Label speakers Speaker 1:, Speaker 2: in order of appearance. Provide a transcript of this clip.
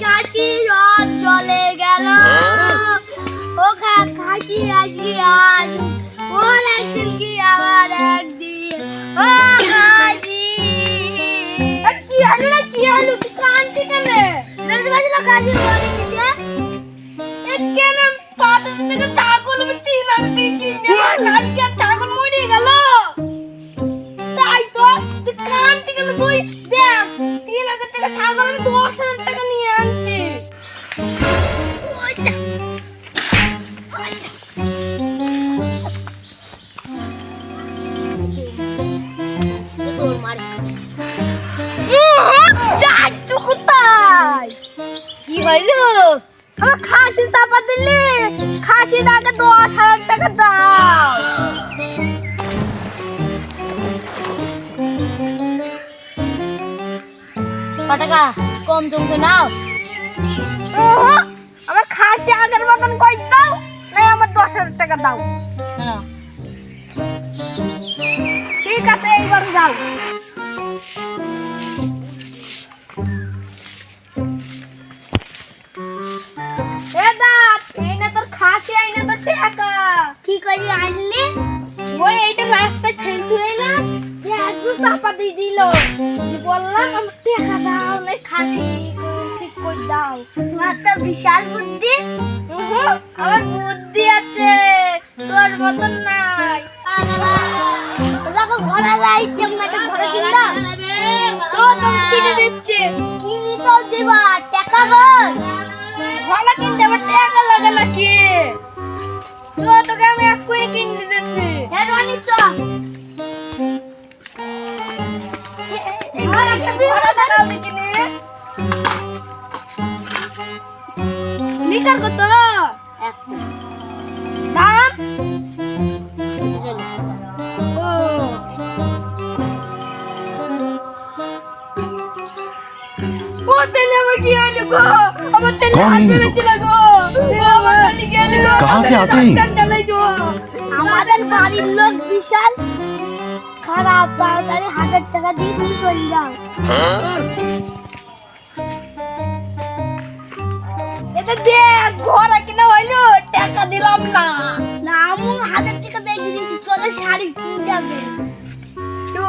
Speaker 1: কাশি রথ চলে গেল ও কাশি আসি আজ ওর একদিন কি আমার একদিন ও কাশি কি আলু না কি আলু তুই কাঁদছি কেন দেখতে পাচ্ছি না কাশি বলে দিতে কেন পাতা থেকে ছাগল আমি 3,000 কিনে কালকে ছাগল মরে গেল তাই তো তুই কাঁদছি কেন তুই দেখ 3,000 টাকা ছাগল আমি 10,000 টাকা নিয়ে আনছি কি হইল আমার খাসি চাপা দিলি খাসি টাকা 10,000 টাকা দাও টাকা কম জমকে নাও আমার খাসি আগের মতন কই দাও না আমার 10,000 টাকা দাও ঠিক আছে এইবার যাও খাসি আইনা তো টাকা কি করি আনলি ওই এইটা রাস্তায় ফেলতে এলাম একটু চাপা দিয়ে দিল বললাম আমার টাকা দাও না খাসি ঠিক করে দাও তোমার তো বিশাল বুদ্ধি আমার বুদ্ধি আছে তোর মতন নাই ঘোড়া যাই একটা ঘোড়া কিনবা তুমি কিনে দিচ্ছে কিনি তো দিবা টাকা বল ঘোড়া কিনতে আমার টাকা লাগে নাকি তোকে আমি এক্ষুনি কিনে দিচ্ছি হ্যাঁ রানি চ লিটার কত দাম
Speaker 2: कहाँ से आते हैं?
Speaker 1: हमारे बाड़ीर लोग विशाल খারাপ তাড়াতাড়ি 1,000 টাকা দিয়ে তুমি চলে যাও এটা দেখ ঘোড়া কিনা হইলো টাকা দিলাম না না আমি 1,000 টাকা দিয়ে দিয়েছি চলে শাড়ি কিনতে হবে চো